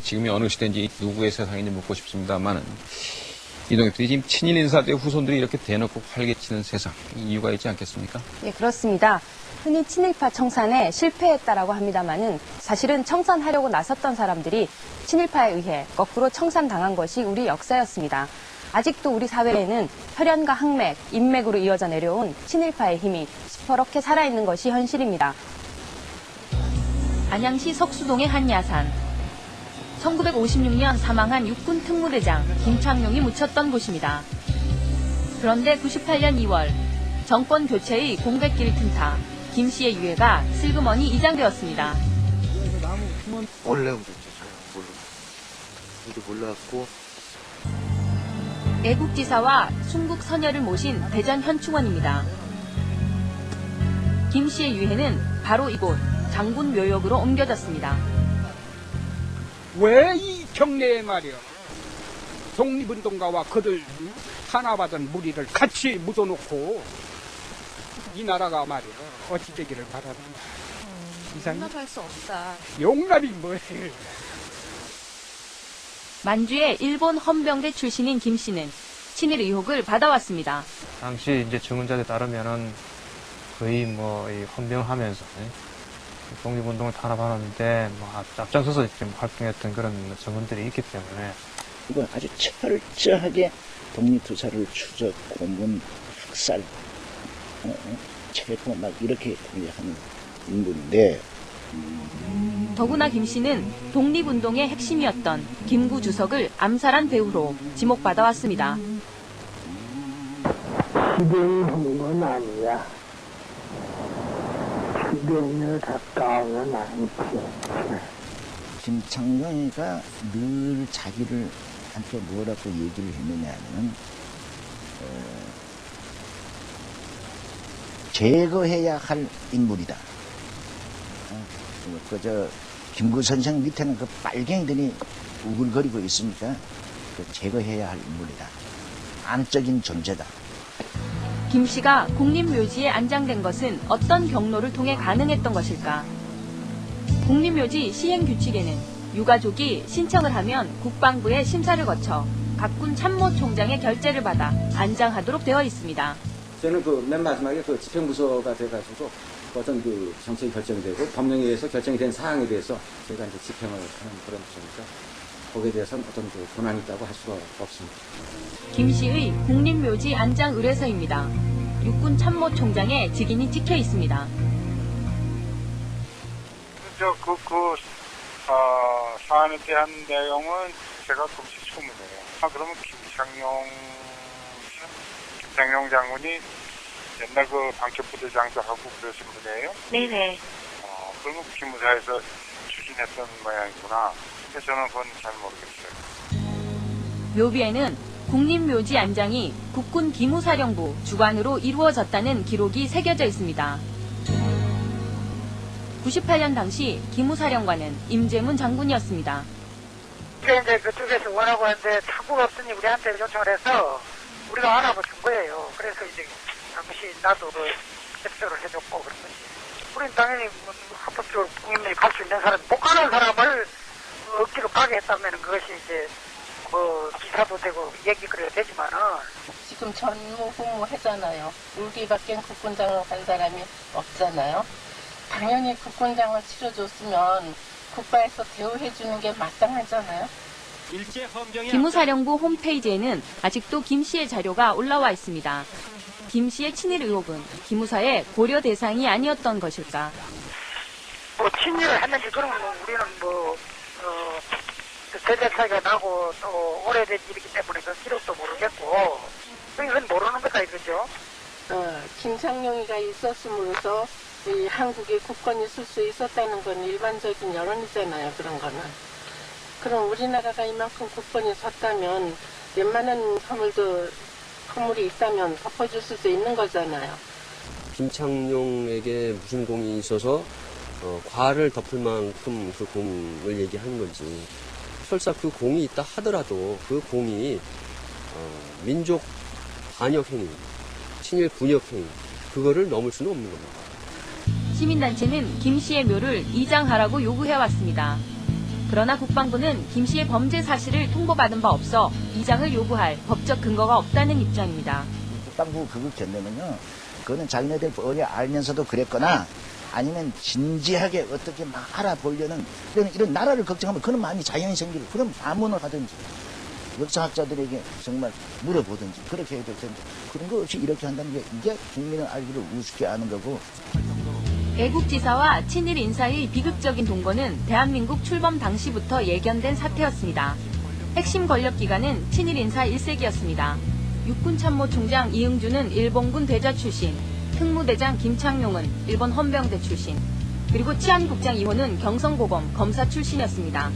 지금이 어느 시대인지 누구의 세상인지 묻고 싶습니다만은 이동엽 PD, 지금 친일 인사들의 후손들이 이렇게 대놓고 활개치는 세상, 이유가 있지 않겠습니까? 예, 그렇습니다. 흔히 친일파 청산에 실패했다라고 합니다만은 사실은 청산하려고 나섰던 사람들이 친일파에 의해 거꾸로 청산당한 것이 우리 역사였습니다. 아직도 우리 사회에는 혈연과 항맥, 인맥으로 이어져 내려온 친일파의 힘이 시퍼렇게 살아있는 것이 현실입니다. 안양시 석수동의 한 야산. 1956년 사망한 육군 특무대장 김창룡이 묻혔던 곳입니다. 그런데 98년 2월 정권 교체의 공백기를 틈타 김 씨의 유해가 슬그머니 이장되었습니다. 원래 몰랐고 애국지사와 순국 선열을 모신 대전 현충원입니다. 김 씨의 유해는 바로 이곳 장군 묘역으로 옮겨졌습니다. 왜 이 경내에 말이야 독립운동가와 그들 탄압받은 무리를 같이 묻어놓고 이 나라가 말이야 어찌 되기를 바라는 거야. 용납할 수 없다. 용납이 뭐예요. 만주의 일본 헌병대 출신인 김 씨는 친일 의혹을 받아왔습니다. 당시 이제 증언자에 따르면은 거의 이 헌병하면서 독립운동을 탄압하는데 앞장서서 좀 활동했던 그런 증언들이 있기 때문에 이건 아주 철저하게 독립투사를 추적, 고문, 학살, 체포 막 이렇게 하는 인물인데 더구나 김 씨는 독립운동의 핵심이었던 김구 주석을 암살한 배후로 지목받아왔습니다. 기대하는 건 아니야. 기대에 가까우면 않지. 김창룡이가 늘 자기를 한테 뭐라고 얘기를 했느냐 하면 제거해야 할 인물이다. 그저 김구 선생 밑에는 그 빨갱이들이 우글거리고 있으니까 제거해야 할 인물이다. 안적인 존재다. 김 씨가 국립묘지에 안장된 것은 어떤 경로를 통해 가능했던 것일까? 국립묘지 시행규칙에는 유가족이 신청을 하면 국방부의 심사를 거쳐 각군 참모총장의 결재를 받아 안장하도록 되어 있습니다. 저는 맨 마지막에 집행부서가 돼가지고 어떤 정책이 결정되고 법령에 의해서 결정이 된 사항에 대해서 제가 이제 집행을 하는 그런 부서니까 거기에 대해서는 어떤 권한이 있다고 할 수가 없습니다. 김 씨의 국립묘지 안장 의뢰서입니다. 육군 참모총장의 직인이 찍혀 있습니다. 사안에 대한 내용은 제가 공식 소문이에요. 그러면 김창룡 장군이 옛날 방첩부대장도 하고 그러신 분이에요? 네네. 그러면 기무사에서 추진했던 모양이구나. 그래서 저는 그건 잘 모르겠어요. 묘비에는 국립묘지 안장이 국군 기무사령부 주관으로 이루어졌다는 기록이 새겨져 있습니다. 98년 당시 기무사령관은 임재문 장군이었습니다. 이제 그쪽에서 원하고 하는데 창구가 없으니 우리한테 요청을 해서 우리가 알아봐 준 거예요. 그래서 이제 당시 나도 협조를 해줬고 그런 거지. 우리는 당연히 합법적으로 국민들이 갈 수 있는 사람, 못 가는 사람을 억지로 가게 했다면 그것이 이제 기사도 되고 얘기거리가 되지만은 지금 전무후무 하잖아요. 우리밖에 국군장을 간 사람이 없잖아요. 당연히 국군장을 치러줬으면 국가에서 대우해주는 게 마땅하잖아요. 기무사령부 홈페이지에는 아직도 김 씨의 자료가 올라와 있습니다. 김 씨의 친일 의혹은 기무사의 고려 대상이 아니었던 것일까? 친일을 했는지 그런 건 우리는 세대 차이가 나고 또 오래된 일이기 때문에 그 기록도 모르겠고 이건 모르는 거다 이거죠. 김창룡이가 있었음으로써 이 한국에 국권이 있을 수 있었다는 건 일반적인 여론이잖아요. 그런 거는. 그럼 우리나라가 이만큼 국권이 섰다면 웬만한 허물이 있다면 덮어줄 수도 있는 거잖아요. 김창룡에게 무슨 공이 있어서 과를 덮을 만큼 그 공을 얘기하는 거지. 설사 그 공이 있다 하더라도 그 공이 민족 반역 행위, 친일 분역 행위, 그거를 넘을 수는 없는 겁니다. 시민단체는 김 씨의 묘를 이장하라고 요구해왔습니다. 그러나 국방부는 김 씨의 범죄 사실을 통보받은 바 없어 이장을 요구할 법적 근거가 없다는 입장입니다. 국방부 그거 견내면요, 그거는 자기네들 뻔히 알면서도 그랬거나 아니면 진지하게 어떻게 막 알아보려는 이런 나라를 걱정하면 그런 마음이 자연히 생기고 그럼 반문을 하든지 역사학자들에게 정말 물어보든지 그렇게 해야 될 텐데 그런 거 없이 이렇게 한다는 게 이게 국민을 알기를 우습게 하는 거고. 애국지사와 친일 인사의 비극적인 동거는 대한민국 출범 당시부터 예견된 사태였습니다. 핵심 권력기관은 친일 인사 1세기였습니다. 육군참모총장 이응주는 일본군 대자 출신, 특무대장 김창룡은 일본 헌병대 출신, 그리고 치안국장 이호는 경성고검 검사 출신이었습니다.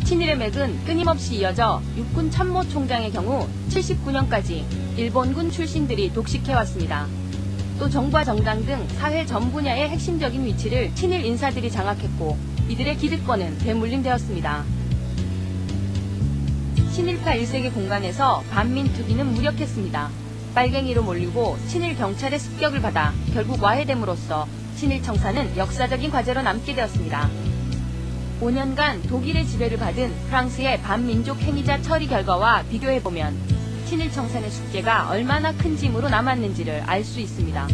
친일의 맥은 끊임없이 이어져 육군참모총장의 경우 79년까지 일본군 출신들이 독식해왔습니다. 또 정부와 정당 등 사회 전 분야의 핵심적인 위치를 친일 인사들이 장악했고 이들의 기득권은 되물림되었습니다. 친일파 1세기 공간에서 반민투기는 무력했습니다. 빨갱이로 몰리고 친일 경찰의 습격을 받아 결국 와해됨으로써 친일 청사는 역사적인 과제로 남게 되었습니다. 5년간 독일의 지배를 받은 프랑스의 반민족 행위자 처리 결과와 비교해보면 친일 청산의 숙제가 얼마나 큰 짐으로 남았는지를 알 수 있습니다.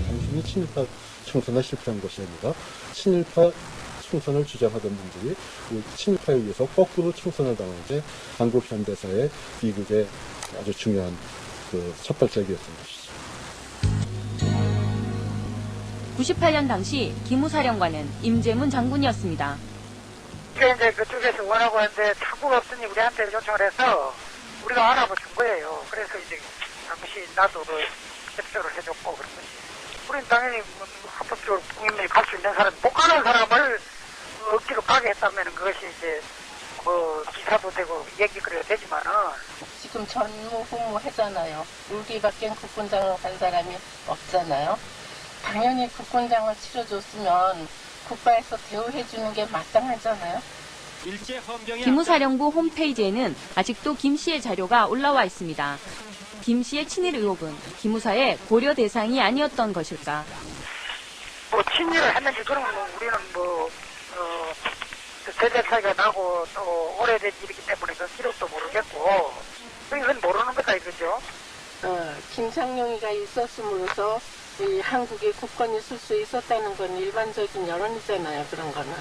단순히 친일파 청산에 실패한 것이 아니라 친일파 청산을 주장하던 분들이 친일파에 의해서 거꾸로 청산을 당한 게 한국 현대사의 비극의 아주 중요한 그 첫 발자국이었던 것이죠. 98년 당시 기무사령관은 임재문 장군이었습니다. 이제 그쪽에서 원하고 하는데 탁구가 없으니 우리한테 요청을 해서 우리가 알아봐 준 거예요. 그래서 이제 당시 나도 그 협조를 해줬고 그런 거지. 우리는 당연히 합법적으로 국민들이 갈 수 있는 사람, 못 가는 사람을 억지로 가게 했다면 그것이 이제 뭐 기사도 되고 얘기거리가 되지만은 지금 전무후무 하잖아요. 우리밖에 국군장을 간 사람이 없잖아요. 당연히 국군장을 치러줬으면 국가에서 대우해주는 게 마땅하잖아요. 기무사령부 홈페이지에는 아직도 김 씨의 자료가 올라와 있습니다. 김 씨의 친일 의혹은 기무사의 고려 대상이 아니었던 것일까? 뭐 친일을 했는지 그런 건 우리는 뭐 세대 차이가 나고 또 오래된 일이기 때문에 그 기록도 모르겠고 이건 모르는 거다 이거죠. 김창룡이가 있었음으로써 이 한국에 국권이 쓸 수 있었다는 건 일반적인 여론이잖아요. 그런 거는.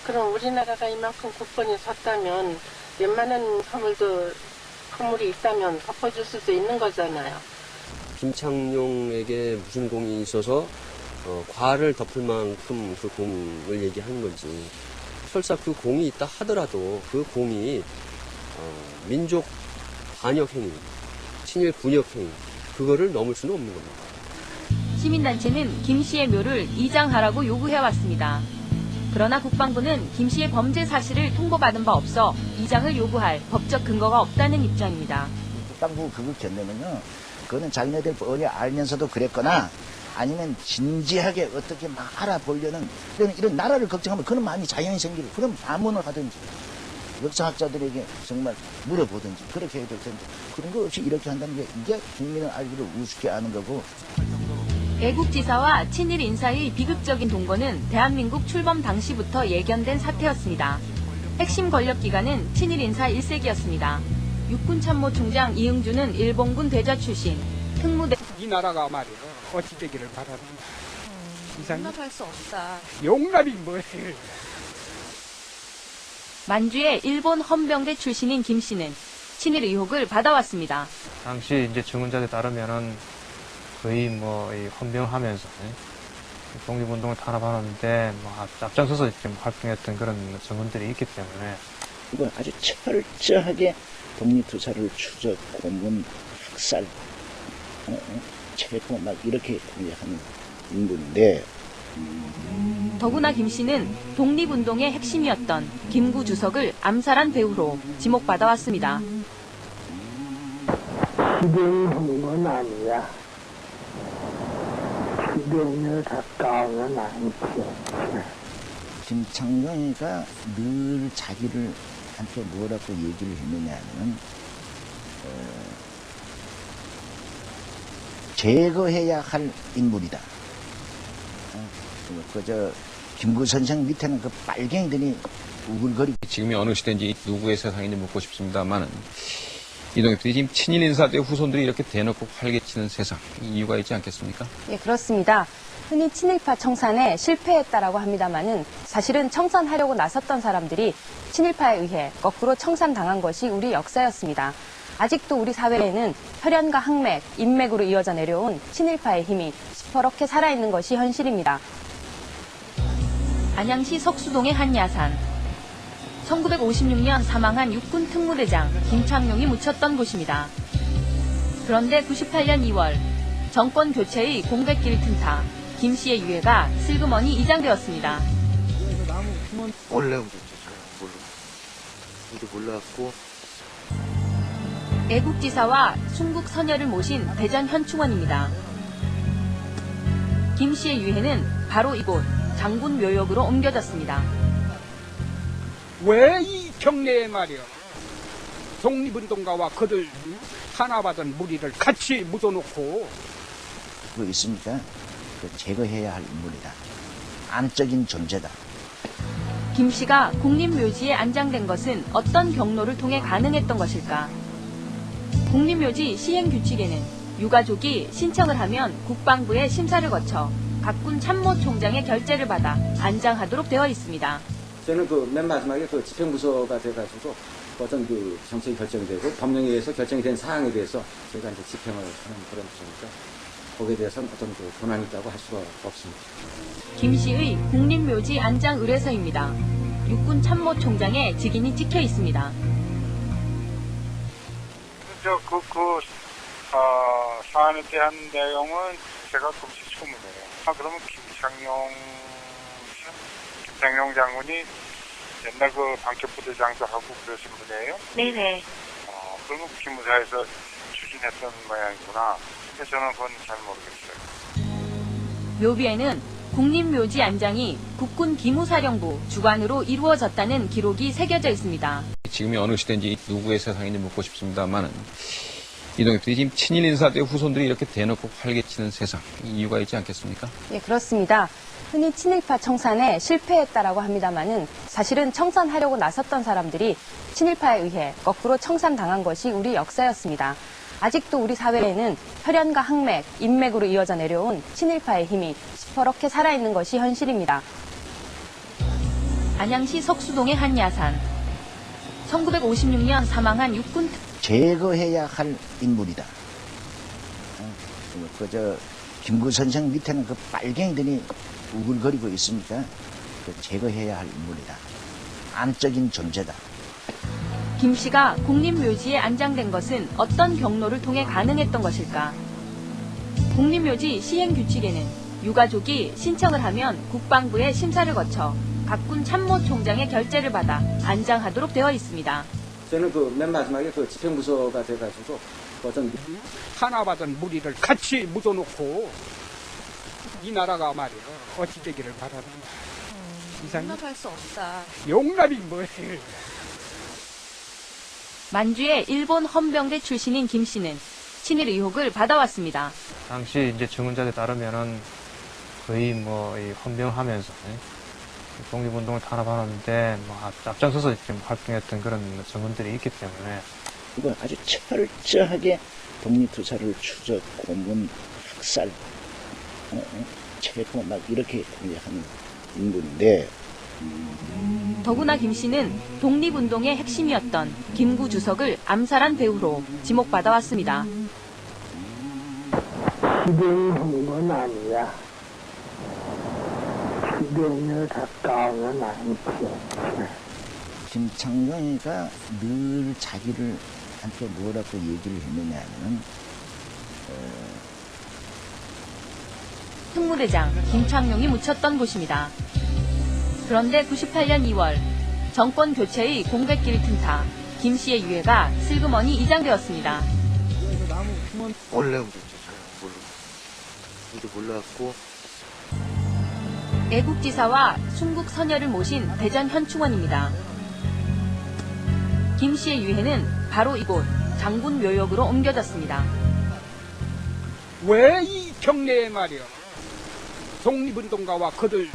그럼 우리나라가 이만큼 국권이 섰다면 웬만한 허물이 있다면 덮어줄 수도 있는 거잖아요. 김창룡에게 무슨 공이 있어서 과를 덮을 만큼 그 공을 얘기하는 거지. 설사 그 공이 있다 하더라도 그 공이 민족 반역 행위, 친일 분역 행위, 그거를 넘을 수는 없는 겁니다. 시민단체는 김 씨의 묘를 이장하라고 요구해왔습니다. 그러나 국방부는 김 씨의 범죄 사실을 통보받은 바 없어 이장을 요구할 법적 근거가 없다는 입장입니다. 국방부 그거 견내면요, 그거는 자기네들 뻔히 알면서도 그랬거나 아니면 진지하게 어떻게 막 알아보려는 이런 나라를 걱정하면 그런 마음이 자연히 생기고 그럼 반문을 하든지 역사학자들에게 정말 물어보든지 그렇게 해야 될 텐데 그런 거 없이 이렇게 한다는 게 이게 국민을 알기를 우습게 하는 거고. 애국지사와 친일 인사의 비극적인 동거는 대한민국 출범 당시부터 예견된 사태였습니다. 핵심 권력기관은 친일 인사 1세기였습니다. 육군참모총장 이응주는 일본군 대자 출신, 이 나라가 말이야 어찌 되기를 바라는 거야. 용납할 수 없다. 용납이 뭐예요? 만주의 일본 헌병대 출신인 김 씨는 친일 의혹을 받아왔습니다. 당시 이제 증언자에 따르면은 거의 이 헌병하면서 독립운동을 탄압하는데 앞장서서 좀 활동했던 그런 증언들이 있기 때문에 이건 아주 철저하게 독립투사를 추적, 고문, 학살, 체포 막 이렇게 하는 인물인데 더구나 김 씨는 독립운동의 핵심이었던 김구 주석을 암살한 배후로 지목받아왔습니다. 기대하는 건 아니야. 기대에 가까우면 않지. 김창룡이가 늘 자기를 한테 뭐라고 얘기를 했느냐면 제거해야 할 인물이다. 그저 김구 선생 밑에는 그 빨갱이들이 우글거리고 지금이 어느 시대인지 누구의 세상인지 묻고 싶습니다만은 이동엽들이 지금 친일 인사대 후손들이 이렇게 대놓고 활개치는 세상, 이유가 있지 않겠습니까? 예, 그렇습니다. 흔히 친일파 청산에 실패했다라고 합니다만은 사실은 청산하려고 나섰던 사람들이 친일파에 의해 거꾸로 청산당한 것이 우리 역사였습니다. 아직도 우리 사회에는 혈연과 항맥, 인맥으로 이어져 내려온 친일파의 힘이 시퍼렇게 살아있는 것이 현실입니다. 안양시 석수동의 한 야산. 1956년 사망한 육군 특무대장 김창룡이 묻혔던 곳입니다. 그런데 98년 2월 정권 교체의 공백기를 틈타 김 씨의 유해가 슬그머니 이장되었습니다. 원래 우리도 몰랐고 애국지사와 순국 선열을 모신 대전 현충원입니다. 김 씨의 유해는 바로 이곳 장군 묘역으로 옮겨졌습니다. 왜 이 경내에 말이야 독립운동가와 그들 하나 받은 무리를 같이 묻어놓고 그거 있으니까 제거해야 할 인물이다. 안적인 존재다. 김 씨가 국립묘지에 안장된 것은 어떤 경로를 통해 가능했던 것일까? 국립묘지 시행규칙에는 유가족이 신청을 하면 국방부의 심사를 거쳐 각군 참모총장의 결재를 받아 안장하도록 되어 있습니다. 저는 그 맨 마지막에 그 집행부서가 돼가지고 어떤 그 정책이 결정되고 법령에 의해서 결정이 된 사항에 대해서 제가 이제 집행을 하는 그런 부서니까 거기에 대해서는 어떤 그 권한이 있다고 할 수가 없습니다. 김 씨의 국립묘지 안장 의뢰서입니다. 육군 참모총장의 직인이 찍혀 있습니다. 사안에 대한 내용은 제가 금시초문이에요. 그러면 김창룡 장군이 옛날 그 방첩부대장도 하고 그러신 분이에요? 네네. 그러면 기무사에서 추진했던 모양이구나. 그래서 저는 그건 잘 모르겠어요. 묘비에는 국립묘지 안장이 국군 기무사령부 주관으로 이루어졌다는 기록이 새겨져 있습니다. 지금이 어느 시대인지 누구의 세상인지 묻고 싶습니다만은 이동엽들이 지금 친일 인사대 후손들이 이렇게 대놓고 활개치는 세상, 이유가 있지 않겠습니까? 예, 그렇습니다. 흔히 친일파 청산에 실패했다라고 합니다만은 사실은 청산하려고 나섰던 사람들이 친일파에 의해 거꾸로 청산당한 것이 우리 역사였습니다. 아직도 우리 사회에는 혈연과 항맥, 인맥으로 이어져 내려온 친일파의 힘이 시퍼렇게 살아있는 것이 현실입니다. 안양시 석수동의 한 야산. 1956년 사망한 육군 제거해야 할 인물이다. 김구 선생 밑에는 그 빨갱이들이 우글거리고 있으니까 제거해야 할 인물이다. 안적인 존재다. 김 씨가 국립묘지에 안장된 것은 어떤 경로를 통해 가능했던 것일까? 국립묘지 시행규칙에는 유가족이 신청을 하면 국방부의 심사를 거쳐 각군 참모총장의 결재를 받아 안장하도록 되어 있습니다. 저는 그 맨 마지막에 그 집행부서가 돼가지고 어떤 하나 받은 무리를 같이 묻어놓고 이 나라가 말이야 어찌 되기를 바라는 거야. 용납할 수 없다. 용납이 뭐예요? 만주의 일본 헌병대 출신인 김 씨는 친일 의혹을 받아왔습니다. 당시 이제 증언자에 따르면은 거의 뭐 이 헌병하면서 독립운동을 탄압하는데 뭐 앞장서서 지금 활동했던 그런 증언들이 있기 때문에 이건 아주 철저하게 독립투사를 추적, 고문, 학살, 체포 막 이렇게 하는 인물인데 더구나 김 씨는 독립운동의 핵심이었던 김구 주석을 암살한 배후로 지목받아왔습니다. 실행한 건 아니야. 실행에 가까우면 않지. 김창룡이가 늘 자기를 한테 뭐라고 얘기를 했느냐 하면 특무대장 김창룡이 묻혔던 곳입니다. 그런데 98년 2월 정권 교체의 공백기를 틈타 김 씨의 유해가 슬그머니 이장되었습니다. 원래 우리도 몰랐고 애국지사와 순국 선열을 모신 대전 현충원입니다. 김 씨의 유해는 바로 이곳 장군 묘역으로 옮겨졌습니다. 왜 이 경내에 말이야 독립운동가와 그들